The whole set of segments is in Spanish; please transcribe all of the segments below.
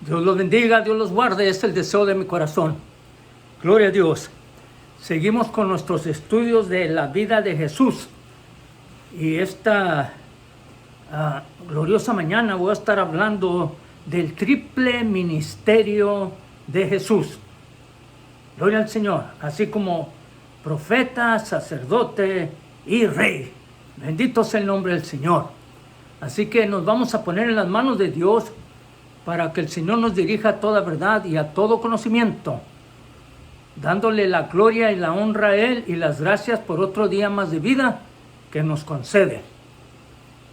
Dios los bendiga, Dios los guarde, es el deseo de mi corazón. Gloria a Dios. Seguimos con nuestros estudios de la vida de Jesús. Y esta gloriosa mañana voy a estar hablando del triple ministerio de Jesús. Gloria al Señor, así como profeta, sacerdote y rey. Bendito sea el nombre del Señor. Así que nos vamos a poner en las manos de Dios para que el Señor nos dirija a toda verdad y a todo conocimiento, dándole la gloria y la honra a Él y las gracias por otro día más de vida que nos concede.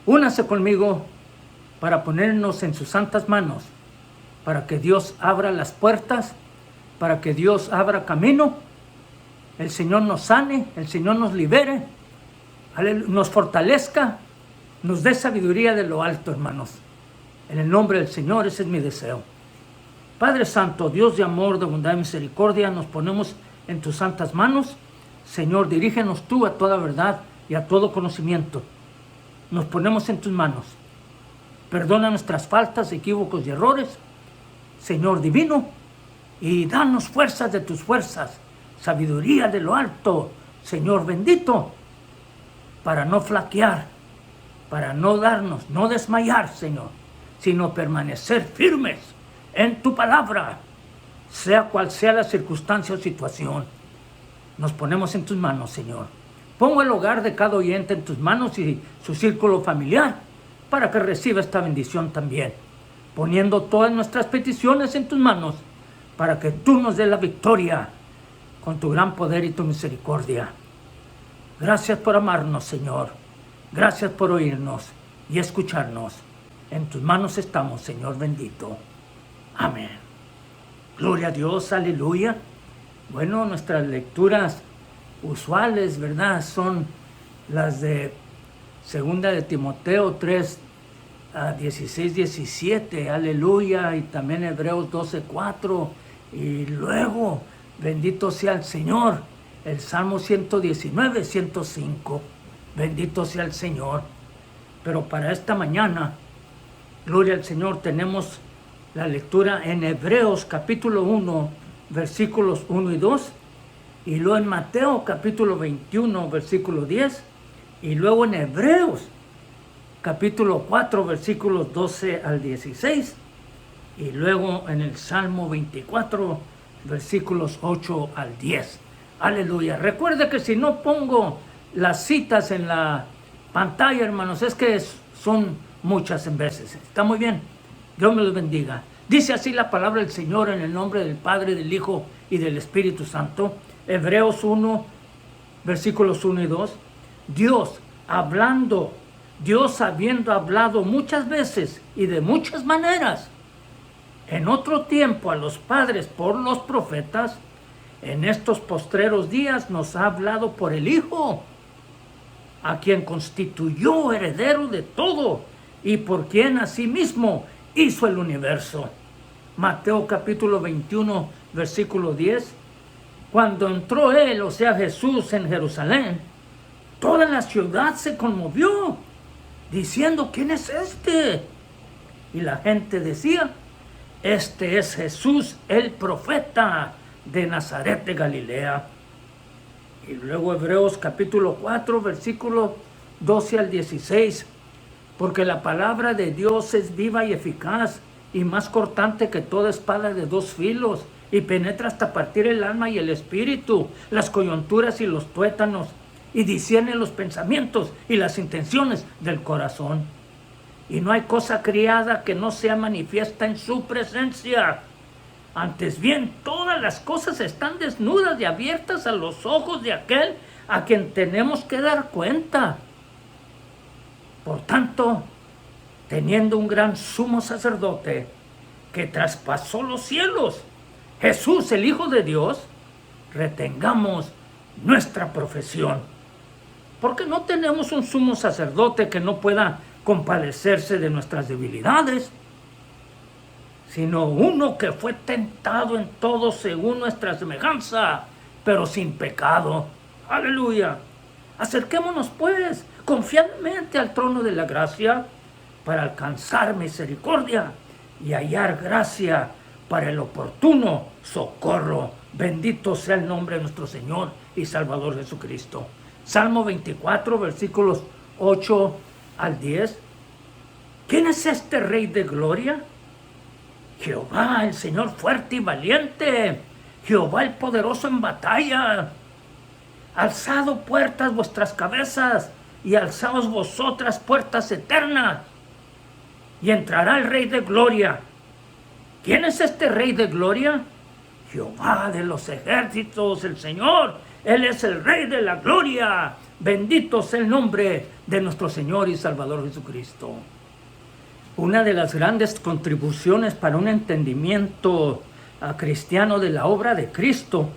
Únase conmigo para ponernos en sus santas manos, para que Dios abra las puertas, para que Dios abra camino, el Señor nos sane, el Señor nos libere, nos fortalezca, nos dé sabiduría de lo alto, hermanos. En el nombre del Señor, ese es mi deseo. Padre Santo, Dios de amor, de bondad y misericordia, nos ponemos en tus santas manos. Señor, dirígenos tú a toda verdad y a todo conocimiento. Nos ponemos en tus manos. Perdona nuestras faltas, equívocos y errores, Señor divino, y danos fuerzas de tus fuerzas, sabiduría de lo alto, Señor bendito, para no flaquear, para no desmayar, Señor, sino permanecer firmes en tu palabra, sea cual sea la circunstancia o situación. Nos ponemos en tus manos, Señor. Pongo el hogar de cada oyente en tus manos y su círculo familiar para que reciba esta bendición también, poniendo todas nuestras peticiones en tus manos para que tú nos des la victoria con tu gran poder y tu misericordia. Gracias por amarnos, Señor. Gracias por oírnos y escucharnos. En tus manos estamos, Señor bendito. Amén. Gloria a Dios, aleluya. Bueno, nuestras lecturas usuales, ¿verdad? Son las de 2 de Timoteo 3, 16, 17, aleluya. Y también Hebreos 12, 4. Y luego, bendito sea el Señor, el Salmo 119, 105. Bendito sea el Señor. Pero para esta mañana, gloria al Señor, tenemos la lectura en Hebreos capítulo 1, versículos 1 y 2, y luego en Mateo capítulo 21, versículo 10, y luego en Hebreos capítulo 4, versículos 12 al 16, y luego en el Salmo 24, versículos 8 al 10. Aleluya. Recuerde que si no pongo las citas en la pantalla, hermanos, es que son muchas en veces. Está muy bien. Dios me los bendiga. Dice así la palabra del Señor en el nombre del Padre, del Hijo y del Espíritu Santo. Hebreos 1, versículos 1 y 2. Dios habiendo hablado muchas veces y de muchas maneras, en otro tiempo a los padres por los profetas, en estos postreros días nos ha hablado por el Hijo, a quien constituyó heredero de todo y por quien asimismo hizo el universo. Mateo capítulo 21, versículo 10. Cuando entró él, o sea Jesús, en Jerusalén, toda la ciudad se conmovió, diciendo, ¿quién es este? Y la gente decía, este es Jesús, el profeta de Nazaret de Galilea. Y luego Hebreos capítulo 4, versículo 12 al 16. Porque la palabra de Dios es viva y eficaz, y más cortante que toda espada de dos filos, y penetra hasta partir el alma y el espíritu, las coyunturas y los tuétanos, y discierne los pensamientos y las intenciones del corazón. Y no hay cosa criada que no sea manifiesta en su presencia. Antes bien, todas las cosas están desnudas y abiertas a los ojos de aquel a quien tenemos que dar cuenta. Por tanto, teniendo un gran sumo sacerdote que traspasó los cielos, Jesús, el Hijo de Dios, retengamos nuestra profesión. Porque no tenemos un sumo sacerdote que no pueda compadecerse de nuestras debilidades, sino uno que fue tentado en todo según nuestra semejanza, pero sin pecado. Aleluya. Acerquémonos pues confiadamente al trono de la gracia para alcanzar misericordia y hallar gracia para el oportuno socorro. Bendito sea el nombre de nuestro Señor y Salvador Jesucristo. Salmo 24, versículos 8 al 10. ¿Quién es este Rey de gloria? Jehová, el Señor fuerte y valiente. Jehová el poderoso en batalla. Alzado puertas vuestras cabezas, y alzaos vosotras puertas eternas, y entrará el Rey de gloria. ¿Quién es este Rey de gloria? Jehová de los ejércitos, el Señor. Él es el Rey de la gloria. Bendito sea el nombre de nuestro Señor y Salvador Jesucristo. Una de las grandes contribuciones para un entendimiento cristiano de la obra de Cristo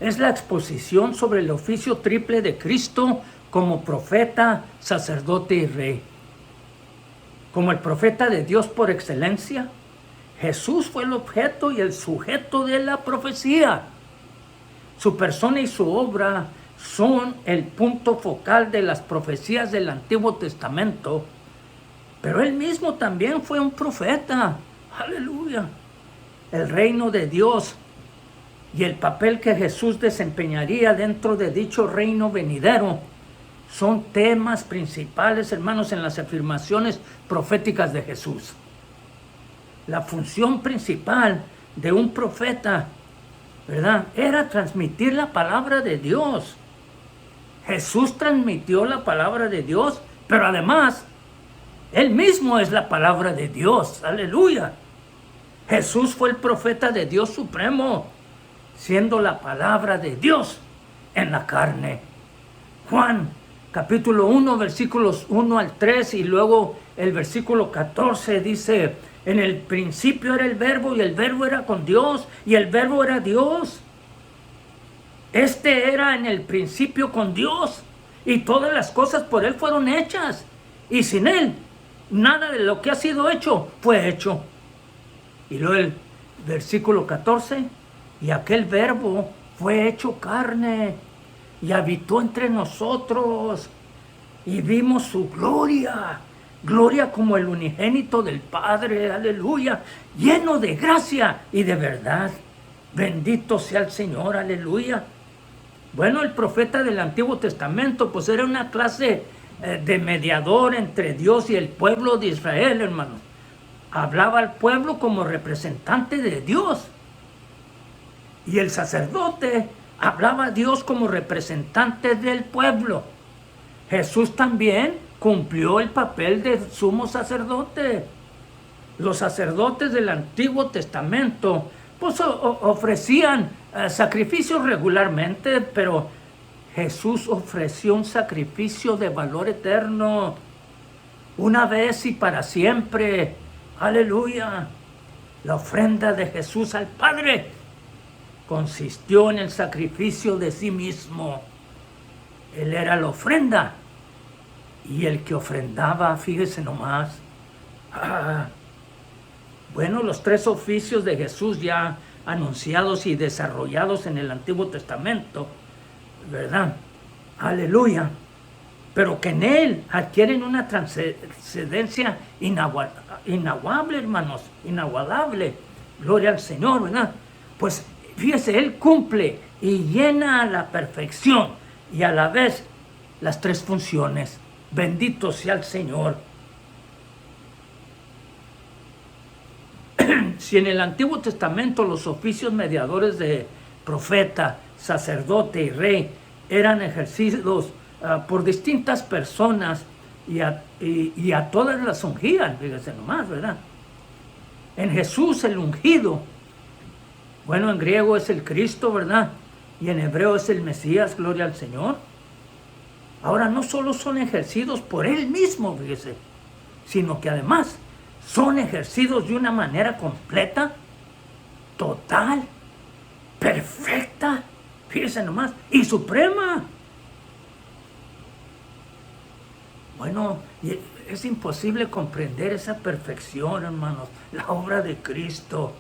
es la exposición sobre el oficio triple de Cristo como profeta, sacerdote y rey. Como el profeta de Dios por excelencia, Jesús fue el objeto y el sujeto de la profecía. Su persona y su obra son el punto focal de las profecías del Antiguo Testamento, pero él mismo también fue un profeta. ¡Aleluya! El reino de Dios y el papel que Jesús desempeñaría dentro de dicho reino venidero son temas principales, hermanos, en las afirmaciones proféticas de Jesús. La función principal de un profeta, ¿verdad?, era transmitir la palabra de Dios. Jesús transmitió la palabra de Dios, pero además, Él mismo es la palabra de Dios. ¡Aleluya! Jesús fue el profeta de Dios supremo, siendo la palabra de Dios en la carne. Juan, capítulo 1, versículos 1 al 3, y luego el versículo 14 dice: en el principio era el verbo, y el verbo era con Dios, y el verbo era Dios. Este era en el principio con Dios, y todas las cosas por Él fueron hechas, y sin Él nada de lo que ha sido hecho fue hecho. Y luego el versículo 14, y aquel verbo fue hecho carne, y habitó entre nosotros, y vimos su gloria, gloria como el unigénito del Padre, aleluya, lleno de gracia y de verdad. Bendito sea el Señor, aleluya. Bueno, el profeta del Antiguo Testamento, pues era una clase de mediador entre Dios y el pueblo de Israel, hermanos. Hablaba al pueblo como representante de Dios. Y el sacerdote hablaba a Dios como representante del pueblo. Jesús también cumplió el papel de sumo sacerdote. Los sacerdotes del Antiguo Testamento pues ofrecían sacrificios regularmente, pero Jesús ofreció un sacrificio de valor eterno, una vez y para siempre. Aleluya. La ofrenda de Jesús al Padre consistió en el sacrificio de sí mismo. Él era la ofrenda, y el que ofrendaba, fíjese nomás. Bueno, los tres oficios de Jesús ya anunciados y desarrollados en el Antiguo Testamento, ¿verdad? Aleluya. Pero que en Él adquieren una trascendencia inaguable, hermanos, inagualable. Gloria al Señor, ¿verdad? Pues fíjese, Él cumple y llena a la perfección y a la vez las tres funciones. Bendito sea el Señor. Si en el Antiguo Testamento los oficios mediadores de profeta, sacerdote y rey eran ejercidos por distintas personas y a todas las ungían, fíjense nomás, ¿verdad? En Jesús el ungido, bueno, en griego es el Cristo, ¿verdad? Y en hebreo es el Mesías, gloria al Señor. Ahora no solo son ejercidos por Él mismo, fíjese, sino que además son ejercidos de una manera completa, total, perfecta, fíjese nomás, y suprema. Bueno, es imposible comprender esa perfección, hermanos, la obra de Cristo,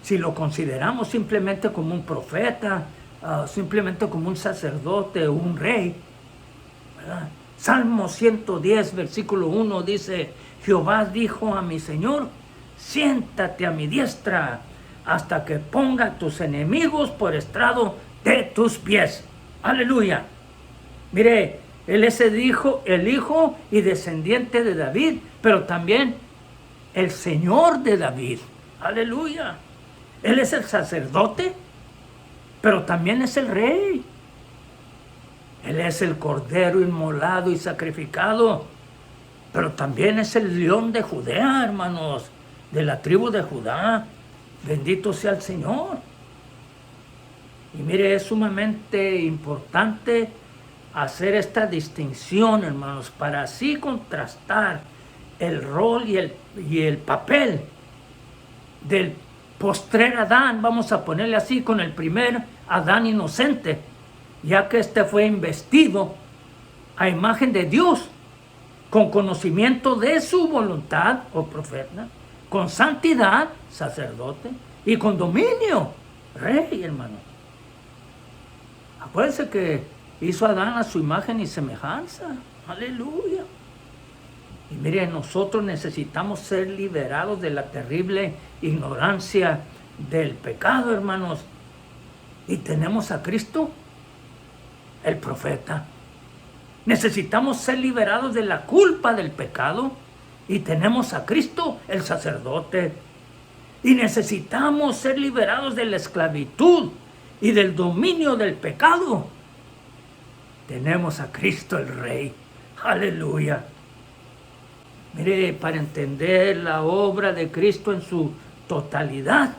si lo consideramos simplemente como un profeta, simplemente como un sacerdote o un rey, ¿verdad? Salmo 110, versículo 1 dice: Jehová dijo a mi Señor: siéntate a mi diestra hasta que ponga a tus enemigos por estrado de tus pies. Aleluya. Mire, él es el hijo y descendiente de David, pero también el Señor de David. Aleluya. Él es el sacerdote, pero también es el rey. Él es el cordero inmolado y sacrificado, pero también es el león de Judá, hermanos, de la tribu de Judá. Bendito sea el Señor. Y mire, es sumamente importante hacer esta distinción, hermanos, para así contrastar el rol y el papel del postrer Adán, vamos a ponerle así, con el primer Adán inocente, ya que este fue investido a imagen de Dios, con conocimiento de su voluntad, o profeta, con santidad, sacerdote, y con dominio, rey, hermano. Acuérdense que hizo a Adán a su imagen y semejanza. Aleluya. Y mire, nosotros necesitamos ser liberados de la terrible ignorancia del pecado, hermanos. Y tenemos a Cristo, el profeta. Necesitamos ser liberados de la culpa del pecado. Y tenemos a Cristo, el sacerdote. Y necesitamos ser liberados de la esclavitud y del dominio del pecado. Tenemos a Cristo, el Rey. Aleluya. Mire, para entender la obra de Cristo en su totalidad,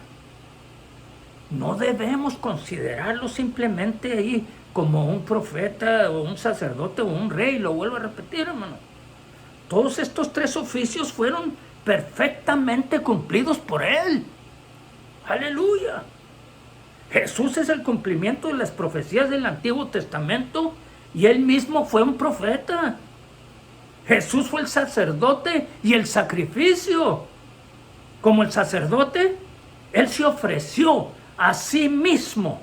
no debemos considerarlo simplemente ahí como un profeta o un sacerdote o un rey. Lo vuelvo a repetir, hermano. Todos estos tres oficios fueron perfectamente cumplidos por Él. Aleluya. Jesús es el cumplimiento de las profecías del Antiguo Testamento y Él mismo fue un profeta. Jesús fue el sacerdote y el sacrificio. Como el sacerdote, Él se ofreció a sí mismo.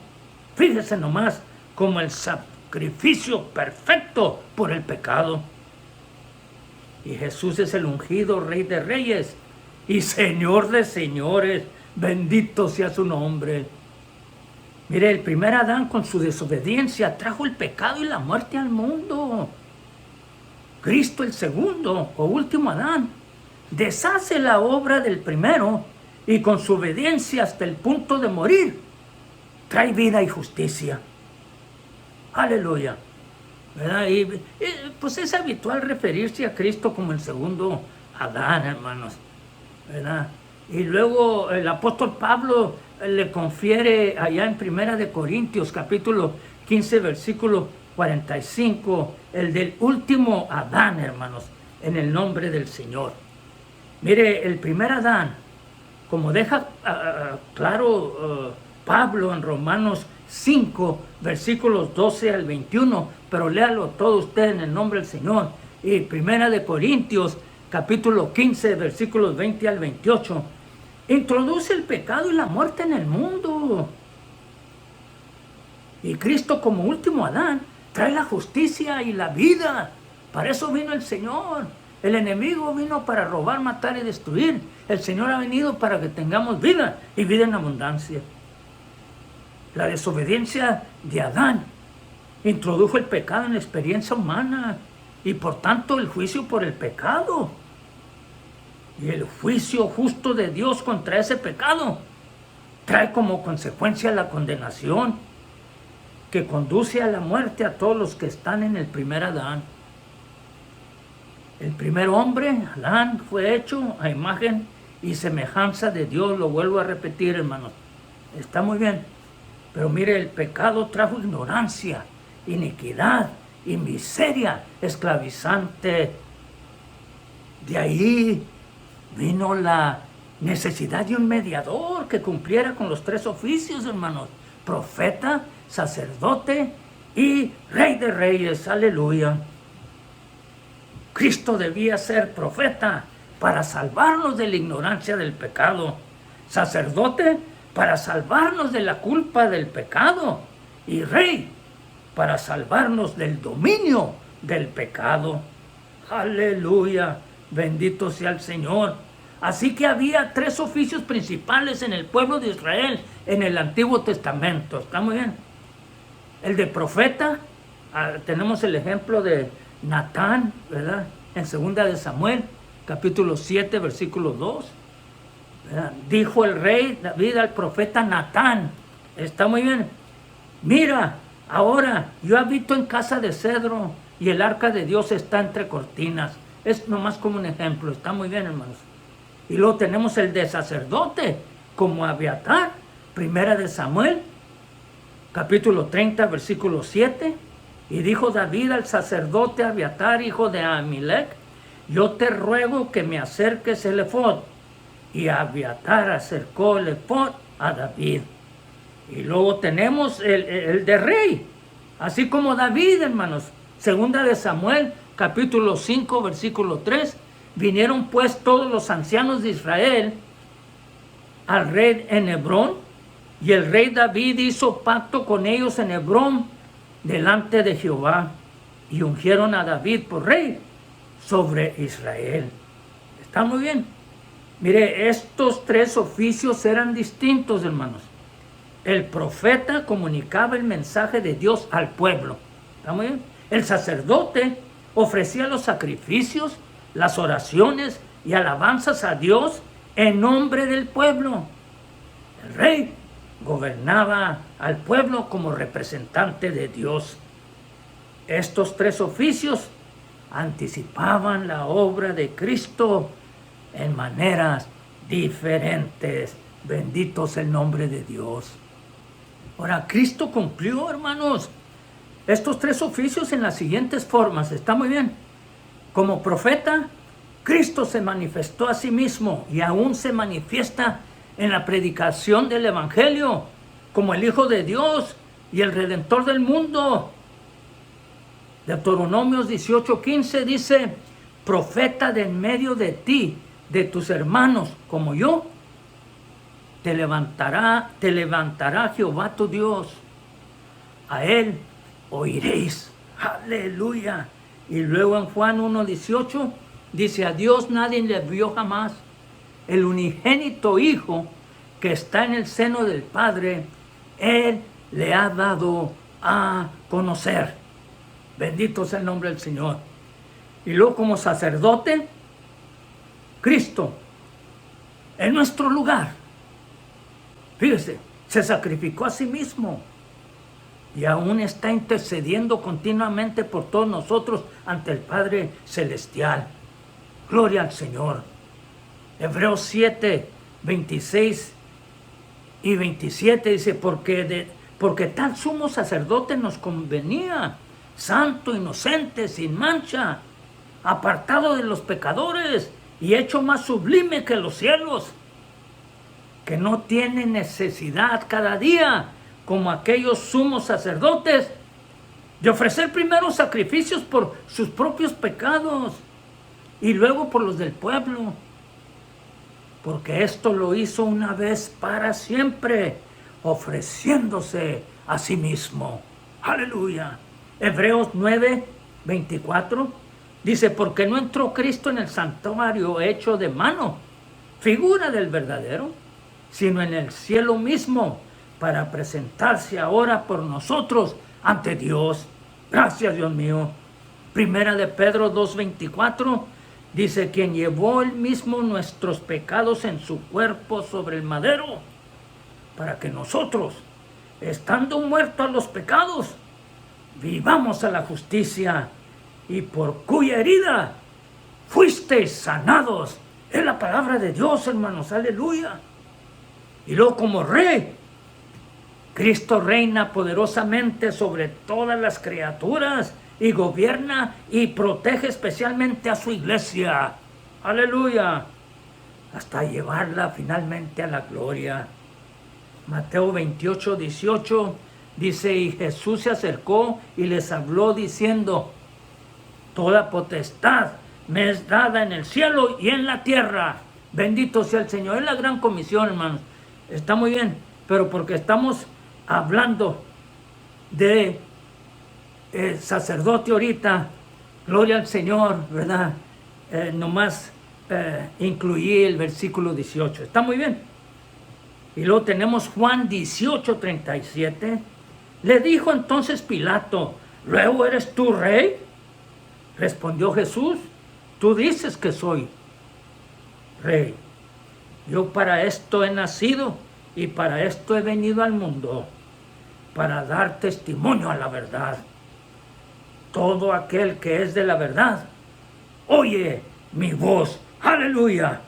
Fíjese nomás, como el sacrificio perfecto por el pecado. Y Jesús es el ungido Rey de Reyes y Señor de Señores. Bendito sea su nombre. Mire, el primer Adán con su desobediencia trajo el pecado y la muerte al mundo. Cristo, el segundo o último Adán, deshace la obra del primero y con su obediencia hasta el punto de morir, trae vida y justicia. Aleluya. ¿Verdad? Y pues es habitual referirse a Cristo como el segundo Adán, hermanos. ¿Verdad? Y luego el apóstol Pablo le confiere allá en 1 Corintios capítulo 15 versículo 45, el del último Adán, hermanos, en el nombre del Señor. Mire, el primer Adán, como deja claro Pablo en Romanos 5, versículos 12 al 21, pero léalo todo usted en el nombre del Señor. Y 1 Corintios capítulo 15, versículos 20 al 28, introduce el pecado y la muerte en el mundo. Y Cristo como último Adán trae la justicia y la vida. Para eso vino el Señor. El enemigo vino para robar, matar y destruir. El Señor ha venido para que tengamos vida y vida en abundancia. La desobediencia de Adán introdujo el pecado en la experiencia humana y por tanto el juicio por el pecado. Y el juicio justo de Dios contra ese pecado trae como consecuencia la condenación que conduce a la muerte a todos los que están en el primer Adán. El primer hombre, Adán, fue hecho a imagen y semejanza de Dios. Lo vuelvo a repetir, hermanos. Está muy bien. Pero mire, el pecado trajo ignorancia, iniquidad y miseria esclavizante. De ahí vino la necesidad de un mediador que cumpliera con los tres oficios, hermanos: profeta, sacerdote y Rey de Reyes. Aleluya. Cristo debía ser profeta para salvarnos de la ignorancia del pecado, sacerdote para salvarnos de la culpa del pecado y Rey para salvarnos del dominio del pecado. Aleluya. Bendito sea el Señor. Así que había 3 oficios principales en el pueblo de Israel en el Antiguo Testamento. ¿Está muy bien? El de profeta, tenemos el ejemplo de Natán, ¿verdad? En 2 de Samuel, capítulo 7, versículo 2. ¿Verdad? Dijo el rey David al profeta Natán, está muy bien, mira, ahora yo habito en casa de cedro y el arca de Dios está entre cortinas. Es nomás como un ejemplo, está muy bien, hermanos. Y luego tenemos el de sacerdote, como Abiatar, 1 de Samuel, capítulo 30, versículo 7. Y dijo David al sacerdote Abiatar, hijo de Amilec, yo te ruego que me acerques el efod. Y Abiatar acercó el efod a David. Y luego tenemos el de rey, así como David, hermanos. 2 de Samuel, capítulo 5, versículo 3. Vinieron pues todos los ancianos de Israel al rey en Hebrón, y el rey David hizo pacto con ellos en Hebrón delante de Jehová, y ungieron a David por rey sobre Israel. Está muy bien. Mire, estos 3 oficios eran distintos, hermanos. El profeta comunicaba el mensaje de Dios al pueblo. ¿Está muy bien? El sacerdote ofrecía los sacrificios, las oraciones y alabanzas a Dios en nombre del pueblo. El rey gobernaba al pueblo como representante de Dios. Estos 3 oficios anticipaban la obra de Cristo en maneras diferentes. Bendito es el nombre de Dios. Ahora, Cristo cumplió, hermanos, estos 3 oficios en las siguientes formas. Está muy bien. Como profeta, Cristo se manifestó a sí mismo y aún se manifiesta en la predicación del Evangelio como el Hijo de Dios y el Redentor del mundo. Deuteronomios 18:15 dice, profeta de en medio de ti, de tus hermanos como yo, te levantará Jehová tu Dios. A él oiréis. Aleluya. Y luego en Juan 1:18 dice, a Dios nadie le vio jamás. El unigénito Hijo que está en el seno del Padre, Él le ha dado a conocer. Bendito sea el nombre del Señor. Y luego como sacerdote, Cristo, en nuestro lugar, fíjese, se sacrificó a sí mismo y aún está intercediendo continuamente por todos nosotros ante el Padre Celestial. Gloria al Señor. Hebreos 7, 26 y 27 dice, porque tal sumo sacerdote nos convenía, santo, inocente, sin mancha, apartado de los pecadores y hecho más sublime que los cielos, que no tiene necesidad cada día, como aquellos sumos sacerdotes, de ofrecer primero sacrificios por sus propios pecados y luego por los del pueblo, porque esto lo hizo una vez para siempre, ofreciéndose a sí mismo. Aleluya. Hebreos 9, 24 dice, porque no entró Cristo en el santuario hecho de mano, figura del verdadero, sino en el cielo mismo, para presentarse ahora por nosotros ante Dios. Gracias, Dios mío. Primera de Pedro 2:24 dice, quien llevó él mismo nuestros pecados en su cuerpo sobre el madero, para que nosotros, estando muertos a los pecados, vivamos a la justicia, y por cuya herida fuisteis sanados. Es la palabra de Dios, hermanos, aleluya. Y luego como rey, Cristo reina poderosamente sobre todas las criaturas y gobierna y protege especialmente a su iglesia. Aleluya. Hasta llevarla finalmente a la gloria. Mateo 28, 18 dice, y Jesús se acercó y les habló diciendo, toda potestad me es dada en el cielo y en la tierra. Bendito sea el Señor. Es la gran comisión, hermanos. Está muy bien, pero porque estamos hablando de sacerdote ahorita, gloria al Señor, ¿verdad? Nomás incluí el versículo 18. Está muy bien. Y luego tenemos Juan 18:37. Le dijo entonces Pilato, ¿luego eres tú rey? Respondió Jesús, tú dices que soy rey. Yo para esto he nacido y para esto he venido al mundo, para dar testimonio a la verdad. Todo aquel que es de la verdad, oye mi voz. ¡Aleluya!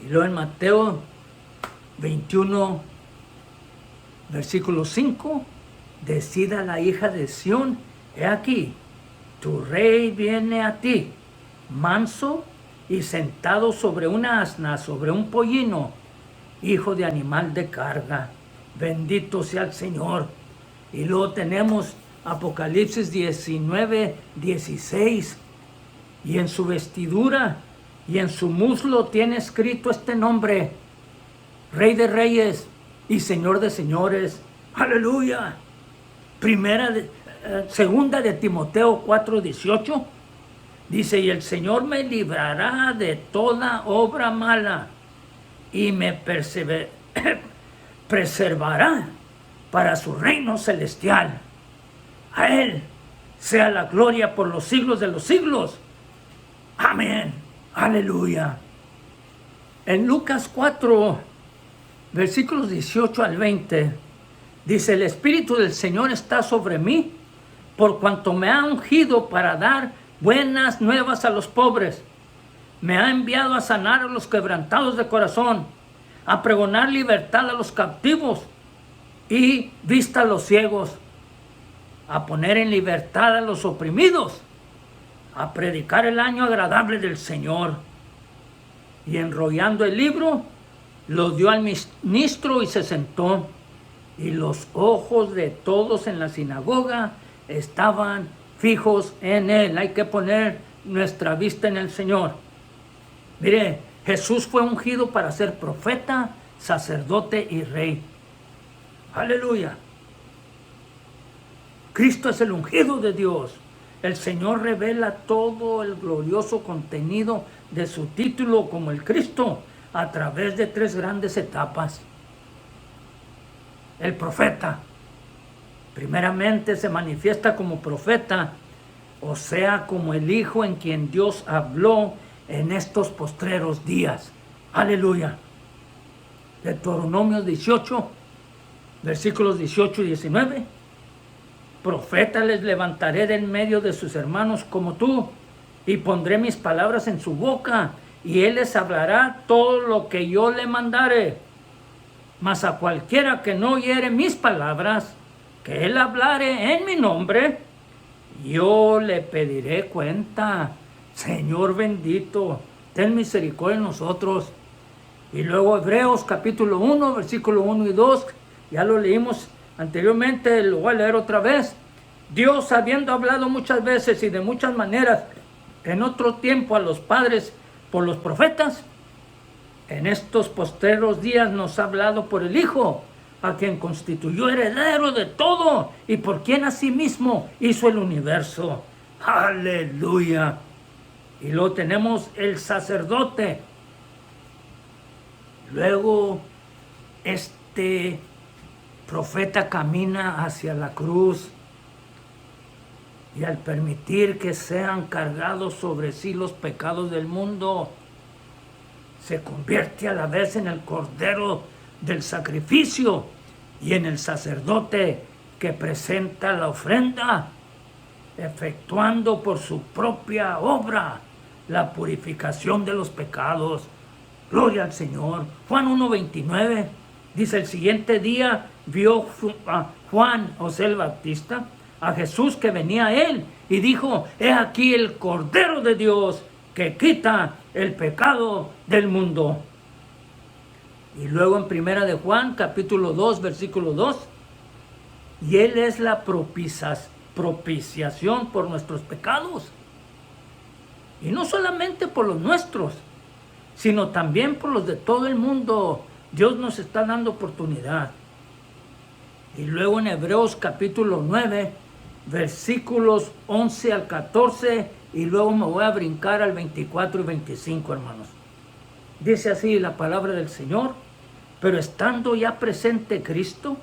Y luego en Mateo 21, versículo 5, decida la hija de Sión, he aquí, tu rey viene a ti, manso y sentado sobre una asna, sobre un pollino, hijo de animal de carga. Bendito sea el Señor. Y luego tenemos Apocalipsis 19:16. Y en su vestidura y en su muslo tiene escrito este nombre: Rey de Reyes y Señor de Señores. ¡Aleluya! Segunda de Timoteo 4:18 dice, y el Señor me librará de toda obra mala y me preservará para su reino celestial. A Él sea la gloria por los siglos de los siglos. Amén. Aleluya. En Lucas 4, versículos 18 al 20, dice, el Espíritu del Señor está sobre mí, por cuanto me ha ungido para dar buenas nuevas a los pobres. Me ha enviado a sanar a los quebrantados de corazón, a pregonar libertad a los cautivos y vista a los ciegos, a poner en libertad a los oprimidos, a predicar el año agradable del Señor. Y enrollando el libro, lo dio al ministro y se sentó. Y los ojos de todos en la sinagoga estaban fijos en él. Hay que poner nuestra vista en el Señor. Mire, Jesús fue ungido para ser profeta, sacerdote y rey. Aleluya. Cristo es el ungido de Dios. El Señor revela todo el glorioso contenido de su título como el Cristo a través de 3 grandes etapas. El profeta, primeramente se manifiesta como profeta, o sea, como el Hijo en quien Dios habló en estos postreros días. Aleluya. Deuteronomio 18, versículos 18 y 19. Profeta les levantaré de en medio de sus hermanos como tú, y pondré mis palabras en su boca, y él les hablará todo lo que yo le mandare. Mas a cualquiera que no oyere mis palabras, que él hablare en mi nombre, yo le pediré cuenta. Señor bendito, ten misericordia de nosotros. Y luego Hebreos capítulo 1, versículo 1 y 2, ya lo leímos anteriormente, lo voy a leer otra vez. Dios, habiendo hablado muchas veces y de muchas maneras en otro tiempo a los padres por los profetas, en estos postreros días nos ha hablado por el Hijo, a quien constituyó heredero de todo y por quien asimismo hizo el universo. ¡Aleluya! Y luego tenemos el sacerdote. Luego este profeta camina hacia la cruz y al permitir que sean cargados sobre sí los pecados del mundo, se convierte a la vez en el cordero del sacrificio y en el sacerdote que presenta la ofrenda, efectuando por su propia obra la purificación de los pecados. Gloria al Señor. Juan 1:29 dice, el siguiente día vio a Juan, o sea, el Bautista, a Jesús que venía a él y dijo, he aquí el Cordero de Dios que quita el pecado del mundo. Y luego en primera de Juan, capítulo 2, versículo 2, y él es la propiciación por nuestros pecados. Y no solamente por los nuestros, sino también por los de todo el mundo. Dios nos está dando oportunidad. Y luego en Hebreos capítulo 9, versículos 11 al 14, y luego me voy a brincar al 24 y 25, hermanos. Dice así la palabra del Señor: pero estando ya presente Cristo,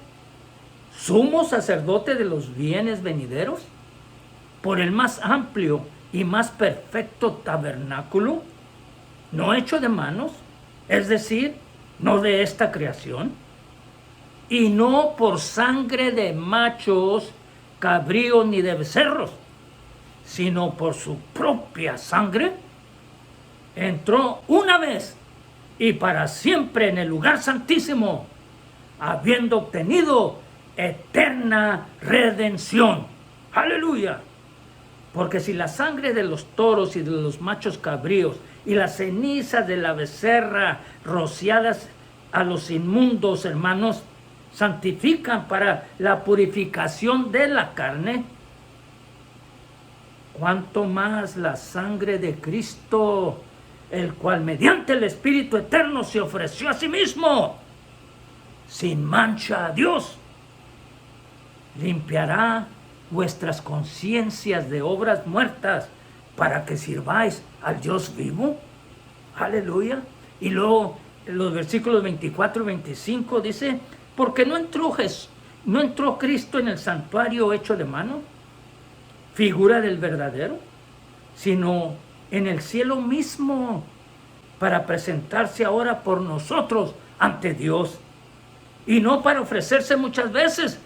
sumo sacerdote de los bienes venideros, por el más amplio y más perfecto tabernáculo, no hecho de manos, es decir, no de esta creación, y no por sangre de machos, cabríos ni de becerros, sino por su propia sangre, entró una vez y para siempre en el lugar santísimo, habiendo obtenido eterna redención. ¡Aleluya! Porque si la sangre de los toros y de los machos cabríos y las cenizas de la becerra rociadas a los inmundos, hermanos, santifican para la purificación de la carne, cuánto más la sangre de Cristo, el cual mediante el Espíritu Eterno se ofreció a sí mismo, sin mancha a Dios, limpiará vuestras conciencias de obras muertas para que sirváis al Dios vivo. Aleluya. Y luego en los versículos 24 y 25 dice: porque no entró Cristo en el santuario hecho de mano, figura del verdadero, sino en el cielo mismo, para presentarse ahora por nosotros ante Dios, y no para ofrecerse muchas veces,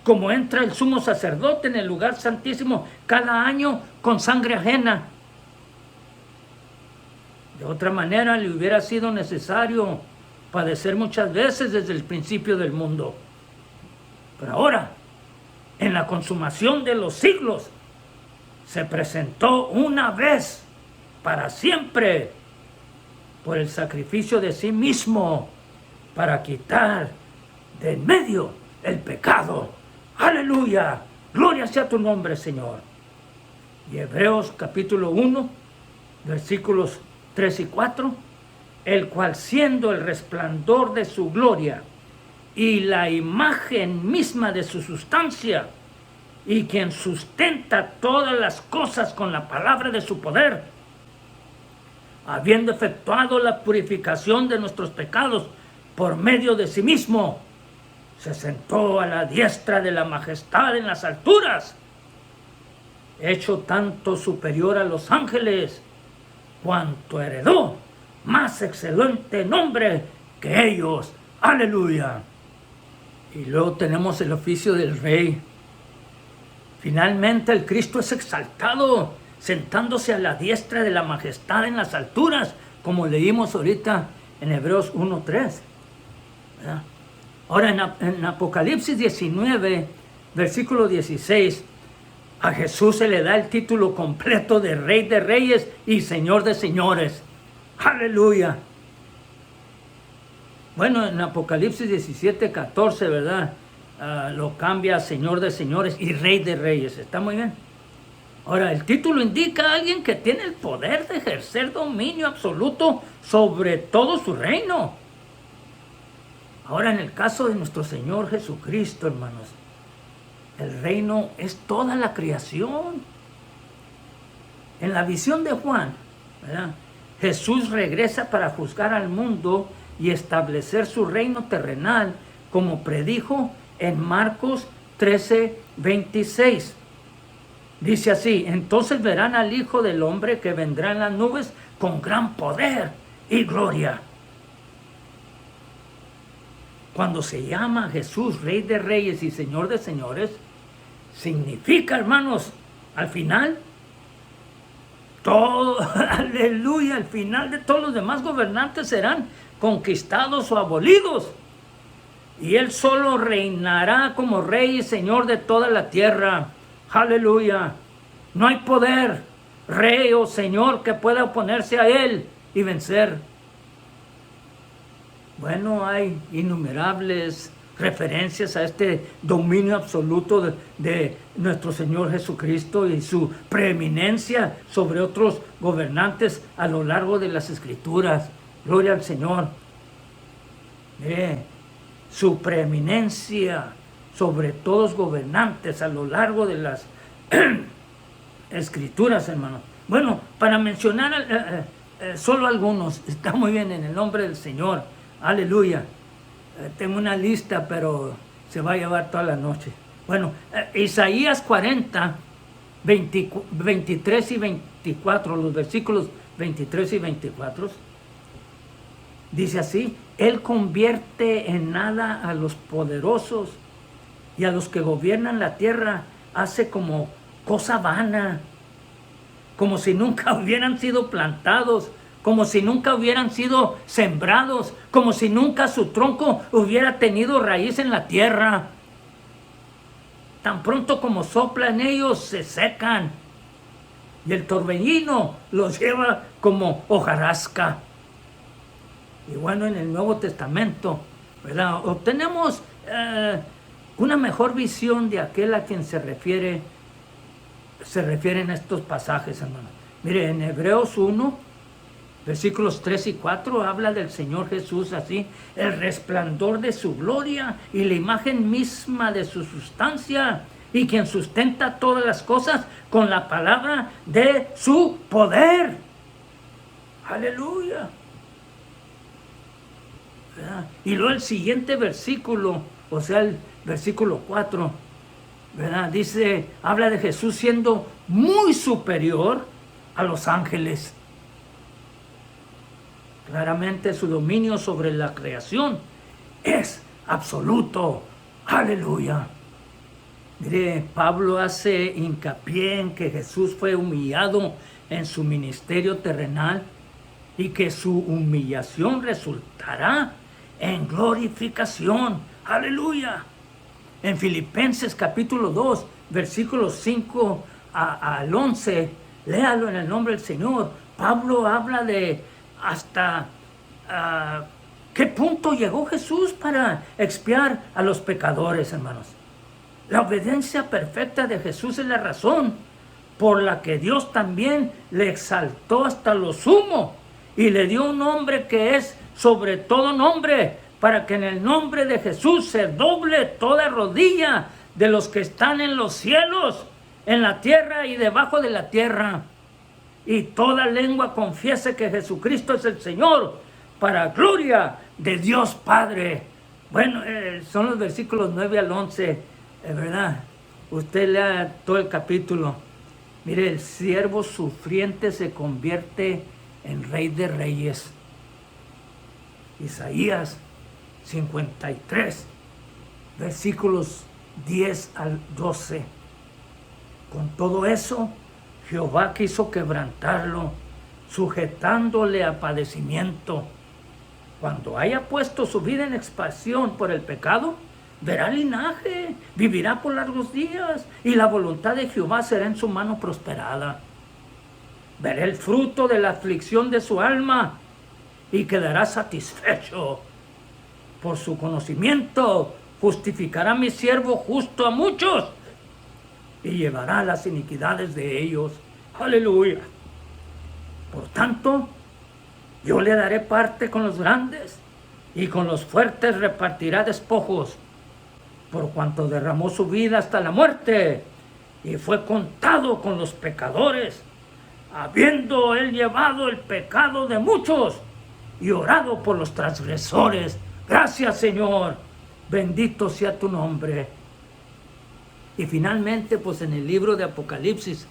como entra el sumo sacerdote en el lugar santísimo cada año con sangre ajena. De otra manera le hubiera sido necesario padecer muchas veces desde el principio del mundo. Pero ahora, en la consumación de los siglos, se presentó una vez para siempre por el sacrificio de sí mismo para quitar de en medio el pecado. ¡Aleluya! Gloria sea tu nombre, Señor. Y Hebreos capítulo 1, versículos 3 y 4, el cual siendo el resplandor de su gloria y la imagen misma de su sustancia, y quien sustenta todas las cosas con la palabra de su poder, habiendo efectuado la purificación de nuestros pecados por medio de sí mismo, se sentó a la diestra de la majestad en las alturas, hecho tanto superior a los ángeles, cuanto heredó más excelente nombre que ellos. ¡Aleluya! Y luego tenemos el oficio del Rey. Finalmente el Cristo es exaltado, sentándose a la diestra de la majestad en las alturas, como leímos ahorita en Hebreos 1:3. Ahora en Apocalipsis 19, versículo 16, a Jesús se le da el título completo de Rey de Reyes y Señor de Señores. ¡Aleluya! Bueno, en Apocalipsis 17:14, ¿verdad? Lo cambia a Señor de Señores y Rey de Reyes. Está muy bien. Ahora, el título indica a alguien que tiene el poder de ejercer dominio absoluto sobre todo su reino. Ahora, en el caso de nuestro Señor Jesucristo, hermanos, el reino es toda la creación. En la visión de Juan, ¿verdad?, Jesús regresa para juzgar al mundo y establecer su reino terrenal, como predijo en Marcos 13:26. Dice así: entonces verán al Hijo del Hombre que vendrá en las nubes con gran poder y gloria. Cuando se llama a Jesús Rey de Reyes y Señor de Señores, significa, hermanos, al final, todo, aleluya, al final de todos los demás gobernantes serán conquistados o abolidos. Y Él solo reinará como Rey y Señor de toda la tierra. Aleluya. No hay poder, Rey o Señor, que pueda oponerse a Él y vencer. Bueno, hay innumerables referencias a este dominio absoluto de nuestro Señor Jesucristo y su preeminencia sobre otros gobernantes a lo largo de las Escrituras. Gloria al Señor. Su preeminencia sobre todos gobernantes a lo largo de las escrituras, hermano. Bueno, para mencionar solo algunos, está muy bien, en el nombre del Señor. Aleluya. Tengo una lista, pero se va a llevar toda la noche. Bueno, Isaías 40, 23 y 24, los versículos 23 y 24, dice así: Él convierte en nada a los poderosos y a los que gobiernan la tierra hace como cosa vana, como si nunca hubieran sido plantados, como si nunca hubieran sido sembrados, como si nunca su tronco hubiera tenido raíz en la tierra. Tan pronto como sopla en ellos, se secan, y el torbellino los lleva como hojarasca. Y bueno, en el Nuevo Testamento, ¿verdad?, obtenemos una mejor visión de aquel a quien se refieren estos pasajes, hermano. Mire, en Hebreos 1, versículos 3 y 4, habla del Señor Jesús así: el resplandor de su gloria y la imagen misma de su sustancia, y quien sustenta todas las cosas con la palabra de su poder. Aleluya. ¿Verdad? Y luego el siguiente versículo, o sea, el versículo 4, ¿verdad?, dice, habla de Jesús siendo muy superior a los ángeles. Claramente su dominio sobre la creación es absoluto. Aleluya. Mire, Pablo hace hincapié en que Jesús fue humillado en su ministerio terrenal y que su humillación resultará en glorificación. Aleluya. En Filipenses capítulo 2, versículos 5 al 11, léalo en el nombre del Señor. Pablo habla de hasta qué punto llegó Jesús para expiar a los pecadores, hermanos. La obediencia perfecta de Jesús es la razón por la que Dios también le exaltó hasta lo sumo y le dio un nombre que es sobre todo nombre, para que en el nombre de Jesús se doble toda rodilla de los que están en los cielos, en la tierra y debajo de la tierra, y toda lengua confiese que Jesucristo es el Señor, para gloria de Dios Padre. Bueno, son los versículos 9 al 11, ¿verdad? Usted lea todo el capítulo. Mire, el siervo sufriente se convierte en rey de reyes. Isaías 53, versículos 10 al 12. Con todo eso, Jehová quiso quebrantarlo, sujetándole a padecimiento. Cuando haya puesto su vida en expiación por el pecado, verá linaje, vivirá por largos días, y la voluntad de Jehová será en su mano prosperada. Veré el fruto de la aflicción de su alma, y quedará satisfecho. Por su conocimiento justificará mi siervo justo a muchos, y llevará las iniquidades de ellos. Aleluya. Por tanto, yo le daré parte con los grandes, y con los fuertes repartirá despojos, por cuanto derramó su vida hasta la muerte, y fue contado con los pecadores, habiendo él llevado el pecado de muchos, y orado por los transgresores. Gracias, Señor. Bendito sea tu nombre. Y finalmente, pues en el libro de Apocalipsis,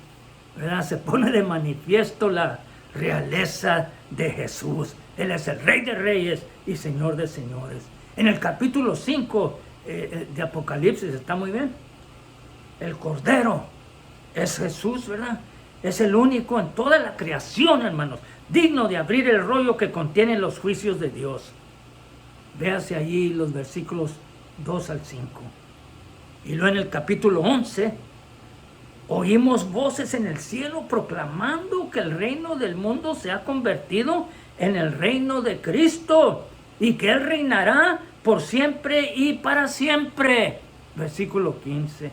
¿verdad?, se pone de manifiesto la realeza de Jesús. Él es el Rey de Reyes y Señor de Señores. En el capítulo 5 de Apocalipsis, está muy bien. El Cordero es Jesús, ¿verdad? Es el único en toda la creación, hermanos, digno de abrir el rollo que contiene los juicios de Dios. Véase allí los versículos 2 al 5. Y luego en el capítulo 11, oímos voces en el cielo proclamando que el reino del mundo se ha convertido en el reino de Cristo y que Él reinará por siempre y para siempre. Versículo 15.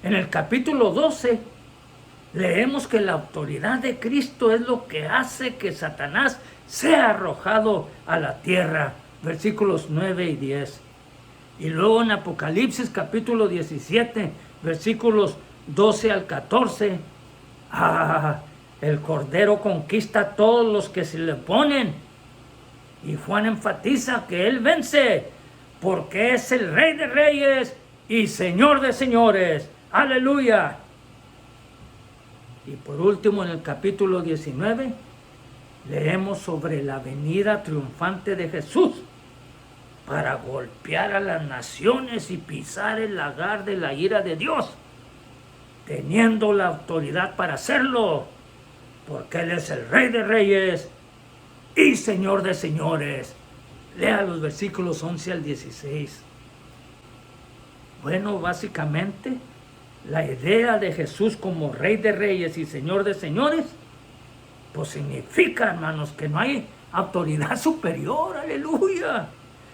En el capítulo 12, leemos que la autoridad de Cristo es lo que hace que Satanás sea arrojado a la tierra. Versículos 9 y 10. Y luego en Apocalipsis capítulo 17, versículos 12 al 14, El Cordero conquista a todos los que se le ponen. Y Juan enfatiza que Él vence, porque es el Rey de Reyes y Señor de Señores. ¡Aleluya! Y por último, en el capítulo 19, leemos sobre la venida triunfante de Jesús para golpear a las naciones y pisar el lagar de la ira de Dios, teniendo la autoridad para hacerlo, porque Él es el Rey de Reyes y Señor de Señores. Lea los versículos 11 al 16. Bueno, básicamente, la idea de Jesús como Rey de Reyes y Señor de Señores, pues significa, hermanos, que no hay autoridad superior. ¡Aleluya!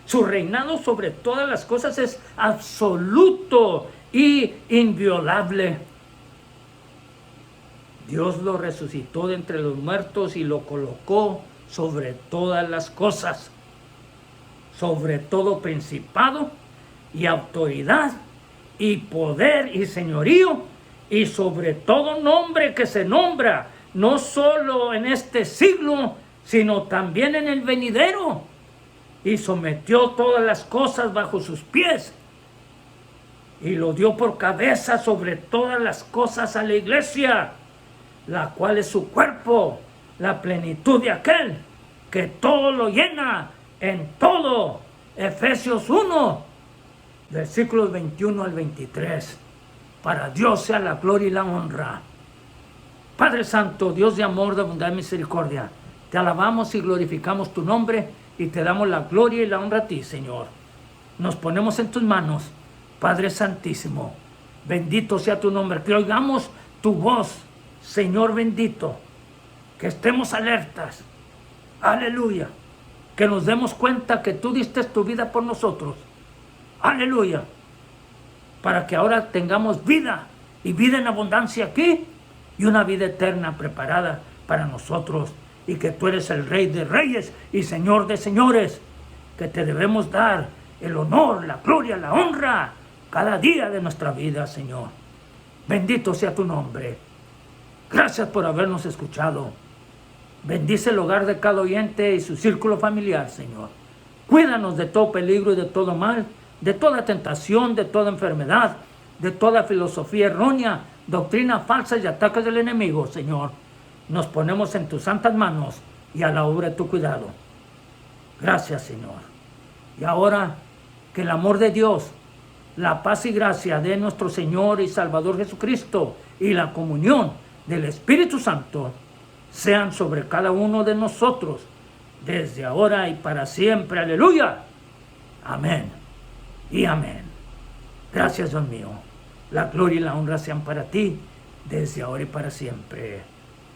Su reinado sobre todas las cosas es absoluto y inviolable. Dios lo resucitó de entre los muertos y lo colocó sobre todas las cosas, sobre todo principado y autoridad y poder y señorío, y sobre todo nombre que se nombra, no solo en este siglo, sino también en el venidero, y sometió todas las cosas bajo sus pies, y lo dio por cabeza sobre todas las cosas a la iglesia, la cual es su cuerpo, la plenitud de aquel que todo lo llena en todo. Efesios 1, versículos 21 al 23. Para Dios sea la gloria y la honra. Padre Santo, Dios de amor, de bondad y misericordia, te alabamos y glorificamos tu nombre y te damos la gloria y la honra a ti, Señor. Nos ponemos en tus manos, Padre Santísimo. Bendito sea tu nombre, que oigamos tu voz, Señor bendito, que estemos alertas, aleluya, que nos demos cuenta que tú diste tu vida por nosotros, aleluya, para que ahora tengamos vida y vida en abundancia aquí y una vida eterna preparada para nosotros, y que tú eres el Rey de Reyes y Señor de Señores, que te debemos dar el honor, la gloria, la honra cada día de nuestra vida, Señor. Bendito sea tu nombre. Gracias por habernos escuchado. Bendice el hogar de cada oyente y su círculo familiar, Señor. Cuídanos de todo peligro y de todo mal, de toda tentación, de toda enfermedad, de toda filosofía errónea, doctrina falsa y ataques del enemigo, Señor. Nos ponemos en tus santas manos y a la obra de tu cuidado. Gracias, Señor. Y ahora, que el amor de Dios, la paz y gracia de nuestro Señor y Salvador Jesucristo y la comunión del Espíritu Santo sean sobre cada uno de nosotros, desde ahora y para siempre. Aleluya. Amén y amén. Gracias, Dios mío. La gloria y la honra sean para ti, desde ahora y para siempre.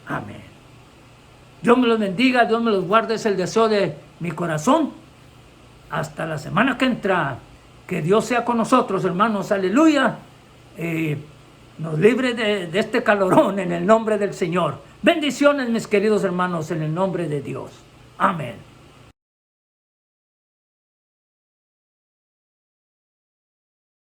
Amén. Dios me los bendiga, Dios me los guarde, es el deseo de mi corazón. Hasta la semana que entra. Que Dios sea con nosotros, hermanos. Aleluya. Nos libre de este calorón en el nombre del Señor. Bendiciones, mis queridos hermanos, en el nombre de Dios. Amén.